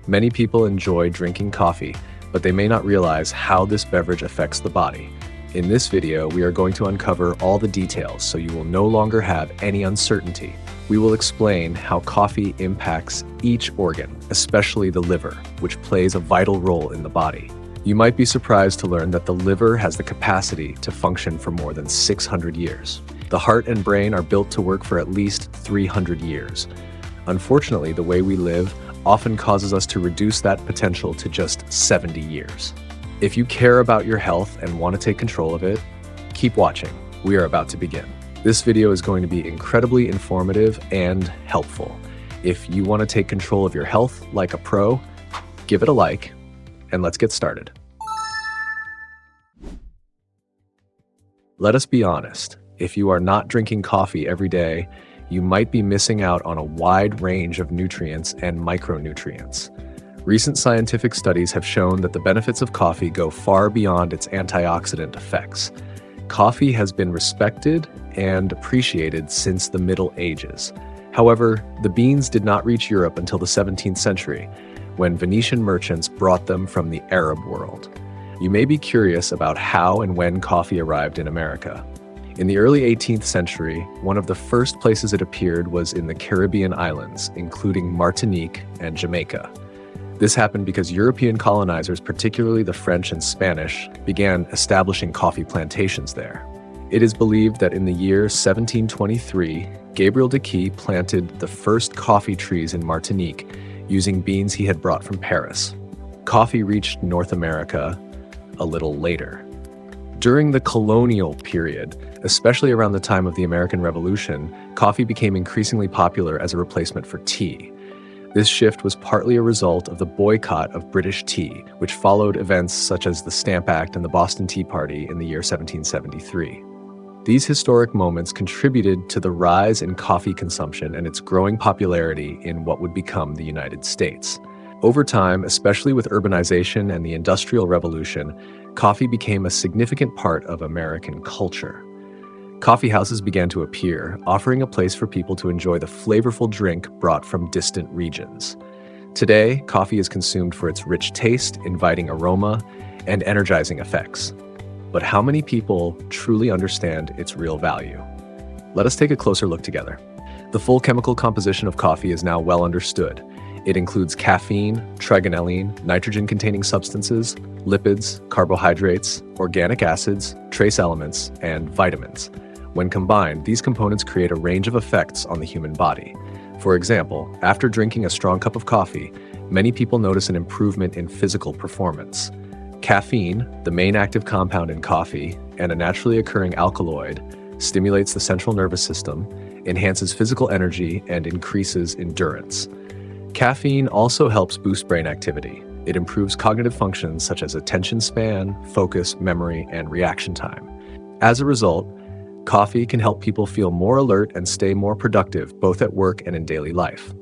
Many people enjoy drinking coffee, but they may not realize how this beverage affects the body. In this video, we are going to uncover all the details so you will no longer have any uncertainty. We will explain how coffee impacts each organ, especially the liver, which plays a vital role in the body. You might be surprised to learn that the liver has the capacity to function for more than 600 years. The heart and brain are built to work for at least 300 years. Unfortunately, the way we live often causes us to reduce that potential to just 70 years. If you care about your health and want to take control of it, keep watching. We are about to begin. This video is going to be incredibly informative and helpful. If you want to take control of your health like a pro, give it a like, and let's get started. Let us be honest. If you are not drinking coffee every day, you might be missing out on a wide range of nutrients and micronutrients. Recent scientific studies have shown that the benefits of coffee go far beyond its antioxidant effects. Coffee has been respected and appreciated since the Middle Ages. However, the beans did not reach Europe until the 17th century, when Venetian merchants brought them from the Arab world. You may be curious about how and when coffee arrived in America. In the early 18th century, one of the first places it appeared was in the Caribbean islands, including Martinique and Jamaica. This happened because European colonizers, particularly the French and Spanish, began establishing coffee plantations there. It is believed that in the year 1723, Gabriel de Key planted the first coffee trees in Martinique using beans he had brought from Paris. Coffee reached North America a little later. During the colonial period, especially around the time of the American Revolution, coffee became increasingly popular as a replacement for tea. This shift was partly a result of the boycott of British tea, which followed events such as the Stamp Act and the Boston Tea Party in the year 1773. These historic moments contributed to the rise in coffee consumption and its growing popularity in what would become the United States. Over time, especially with urbanization and the Industrial Revolution, coffee became a significant part of American culture. Coffee houses began to appear, offering a place for people to enjoy the flavorful drink brought from distant regions. Today, coffee is consumed for its rich taste, inviting aroma, and energizing effects. But how many people truly understand its real value? Let us take a closer look together. The full chemical composition of coffee is now well understood. It includes caffeine, trigonelline, nitrogen-containing substances, lipids, carbohydrates, organic acids, trace elements, and vitamins. When combined, these components create a range of effects on the human body. For example, after drinking a strong cup of coffee, many people notice an improvement in physical performance. Caffeine, the main active compound in coffee, and a naturally occurring alkaloid, stimulates the central nervous system, enhances physical energy, and increases endurance. Caffeine also helps boost brain activity. It improves cognitive functions such as attention span, focus, memory, and reaction time. As a result, coffee can help people feel more alert and stay more productive both at work and in daily life.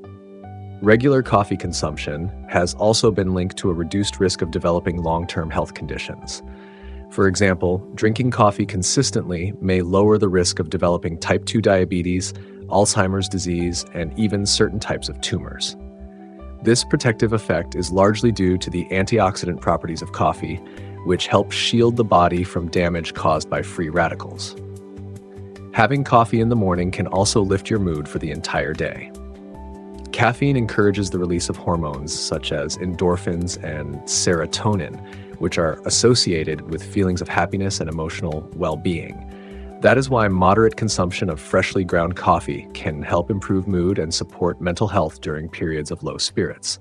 Regular coffee consumption has also been linked to a reduced risk of developing long-term health conditions. For example, drinking coffee consistently may lower the risk of developing type 2 diabetes, Alzheimer's disease, and even certain types of tumors. This protective effect is largely due to the antioxidant properties of coffee, which help shield the body from damage caused by free radicals. Having coffee in the morning can also lift your mood for the entire day. Caffeine encourages the release of hormones such as endorphins and serotonin, which are associated with feelings of happiness and emotional well-being. That is why moderate consumption of freshly ground coffee can help improve mood and support mental health during periods of low spirits.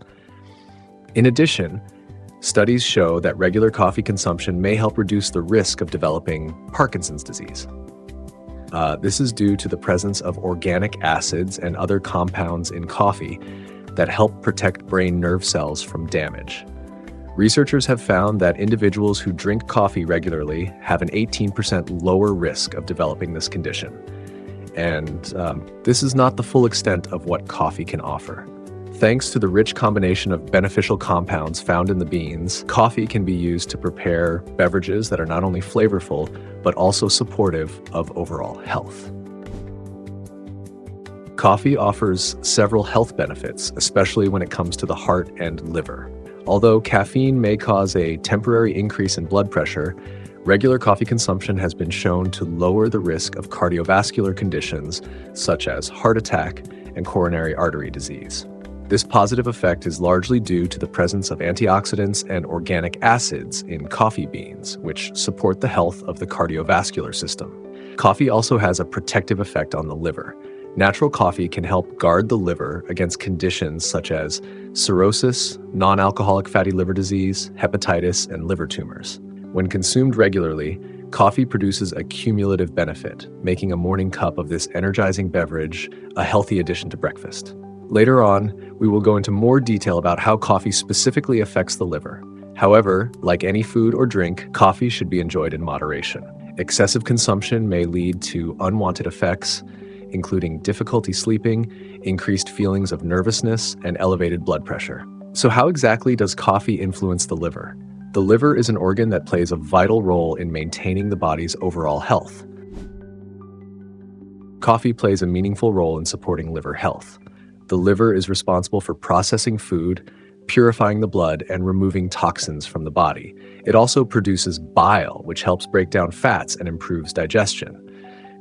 In addition, studies show that regular coffee consumption may help reduce the risk of developing Parkinson's disease. This is due to the presence of organic acids and other compounds in coffee that help protect brain nerve cells from damage. Researchers have found that individuals who drink coffee regularly have an 18% lower risk of developing this condition. And this is not the full extent of what coffee can offer. Thanks to the rich combination of beneficial compounds found in the beans, coffee can be used to prepare beverages that are not only flavorful, but also supportive of overall health. Coffee offers several health benefits, especially when it comes to the heart and liver. Although caffeine may cause a temporary increase in blood pressure, regular coffee consumption has been shown to lower the risk of cardiovascular conditions such as heart attack and coronary artery disease. This positive effect is largely due to the presence of antioxidants and organic acids in coffee beans, which support the health of the cardiovascular system. Coffee also has a protective effect on the liver. Natural coffee can help guard the liver against conditions such as cirrhosis, non-alcoholic fatty liver disease, hepatitis, and liver tumors. When consumed regularly, coffee produces a cumulative benefit, making a morning cup of this energizing beverage a healthy addition to breakfast. Later on, we will go into more detail about how coffee specifically affects the liver. However, like any food or drink, coffee should be enjoyed in moderation. Excessive consumption may lead to unwanted effects, including difficulty sleeping, increased feelings of nervousness, and elevated blood pressure. So how exactly does coffee influence the liver? The liver is an organ that plays a vital role in maintaining the body's overall health. Coffee plays a meaningful role in supporting liver health. The liver is responsible for processing food, purifying the blood, and removing toxins from the body. It also produces bile, which helps break down fats and improves digestion.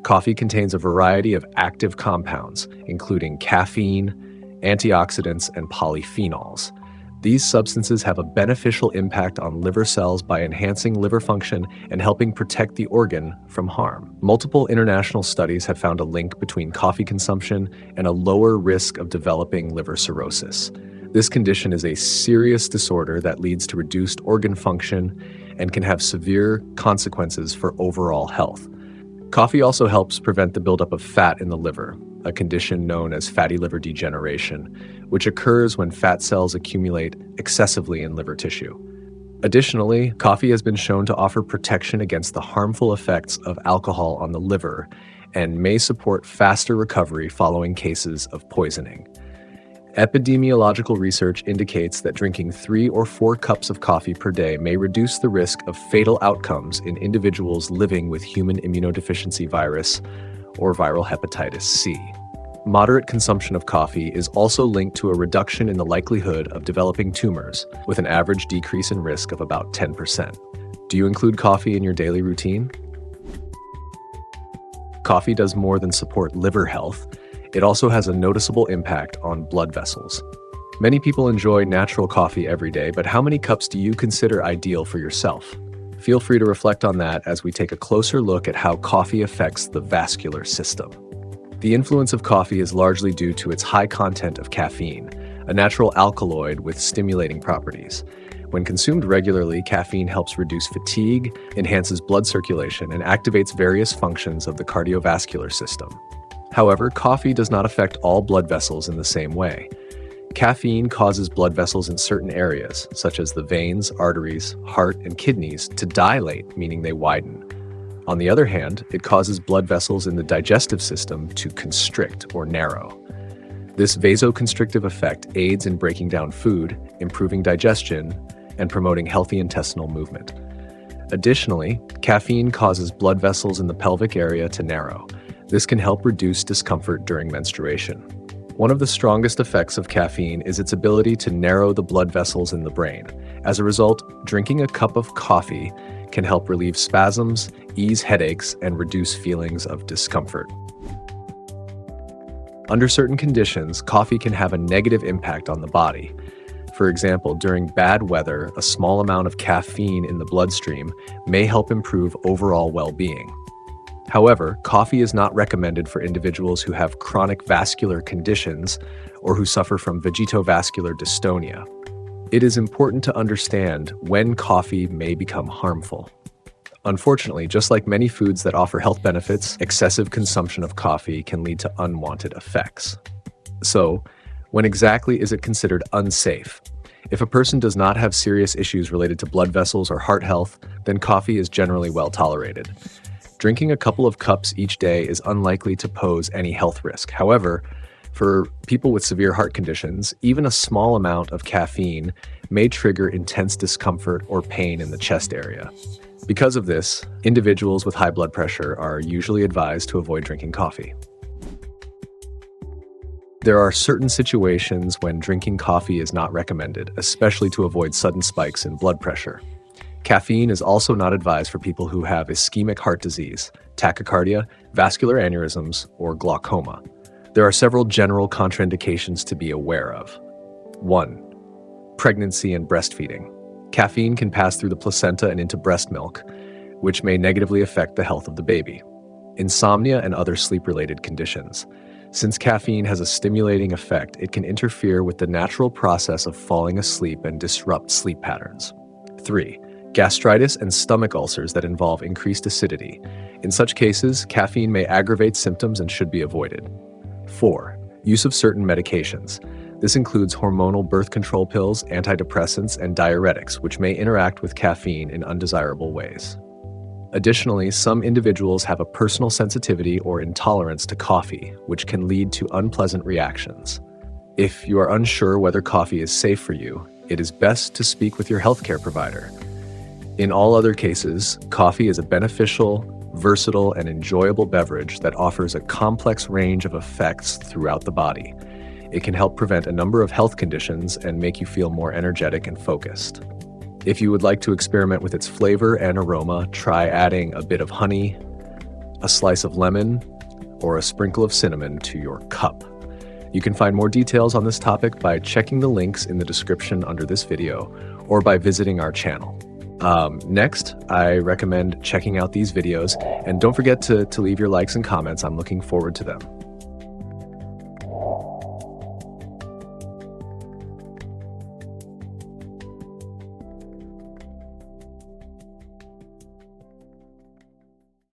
Coffee contains a variety of active compounds, including caffeine, antioxidants, and polyphenols. These substances have a beneficial impact on liver cells by enhancing liver function and helping protect the organ from harm. Multiple international studies have found a link between coffee consumption and a lower risk of developing liver cirrhosis. This condition is a serious disorder that leads to reduced organ function and can have severe consequences for overall health. Coffee also helps prevent the buildup of fat in the liver, a condition known as fatty liver degeneration, which occurs when fat cells accumulate excessively in liver tissue. Additionally, coffee has been shown to offer protection against the harmful effects of alcohol on the liver and may support faster recovery following cases of poisoning. Epidemiological research indicates that drinking 3 or 4 cups of coffee per day may reduce the risk of fatal outcomes in individuals living with human immunodeficiency virus or viral hepatitis C. Moderate consumption of coffee is also linked to a reduction in the likelihood of developing tumors, with an average decrease in risk of about 10%. Do you include coffee in your daily routine? Coffee does more than support liver health. It also has a noticeable impact on blood vessels. Many people enjoy natural coffee every day, but how many cups do you consider ideal for yourself? Feel free to reflect on that as we take a closer look at how coffee affects the vascular system. The influence of coffee is largely due to its high content of caffeine, a natural alkaloid with stimulating properties. When consumed regularly, caffeine helps reduce fatigue, enhances blood circulation, and activates various functions of the cardiovascular system. However, coffee does not affect all blood vessels in the same way. Caffeine causes blood vessels in certain areas, such as the veins, arteries, heart, and kidneys, to dilate, meaning they widen. On the other hand, it causes blood vessels in the digestive system to constrict or narrow. This vasoconstrictive effect aids in breaking down food, improving digestion, and promoting healthy intestinal movement. Additionally, caffeine causes blood vessels in the pelvic area to narrow. This can help reduce discomfort during menstruation. One of the strongest effects of caffeine is its ability to narrow the blood vessels in the brain. As a result, drinking a cup of coffee can help relieve spasms, ease headaches, and reduce feelings of discomfort. Under certain conditions, coffee can have a negative impact on the body. For example, during bad weather, a small amount of caffeine in the bloodstream may help improve overall well-being. However, coffee is not recommended for individuals who have chronic vascular conditions or who suffer from vegetovascular dystonia. It is important to understand when coffee may become harmful. Unfortunately, just like many foods that offer health benefits, excessive consumption of coffee can lead to unwanted effects. So, when exactly is it considered unsafe? If a person does not have serious issues related to blood vessels or heart health, then coffee is generally well tolerated. Drinking a couple of cups each day is unlikely to pose any health risk. However, for people with severe heart conditions, even a small amount of caffeine may trigger intense discomfort or pain in the chest area. Because of this, individuals with high blood pressure are usually advised to avoid drinking coffee. There are certain situations when drinking coffee is not recommended, especially to avoid sudden spikes in blood pressure. Caffeine is also not advised for people who have ischemic heart disease, tachycardia, vascular aneurysms, or glaucoma. There are several general contraindications to be aware of. 1. Pregnancy and breastfeeding. Caffeine can pass through the placenta and into breast milk, which may negatively affect the health of the baby. Insomnia and other sleep-related conditions. Since caffeine has a stimulating effect, it can interfere with the natural process of falling asleep and disrupt sleep patterns. 3. Gastritis and stomach ulcers that involve increased acidity. In such cases, caffeine may aggravate symptoms and should be avoided. 4. Use of certain medications. This includes hormonal birth control pills, antidepressants, and diuretics, which may interact with caffeine in undesirable ways. Additionally, some individuals have a personal sensitivity or intolerance to coffee, which can lead to unpleasant reactions. If you are unsure whether coffee is safe for you, it is best to speak with your healthcare provider. In all other cases, coffee is a beneficial, versatile, and enjoyable beverage that offers a complex range of effects throughout the body. It can help prevent a number of health conditions and make you feel more energetic and focused. If you would like to experiment with its flavor and aroma, try adding a bit of honey, a slice of lemon, or a sprinkle of cinnamon to your cup. You can find more details on this topic by checking the links in the description under this video or by visiting our channel. Next, I recommend checking out these videos, and don't forget to leave your likes and comments. I'm looking forward to them.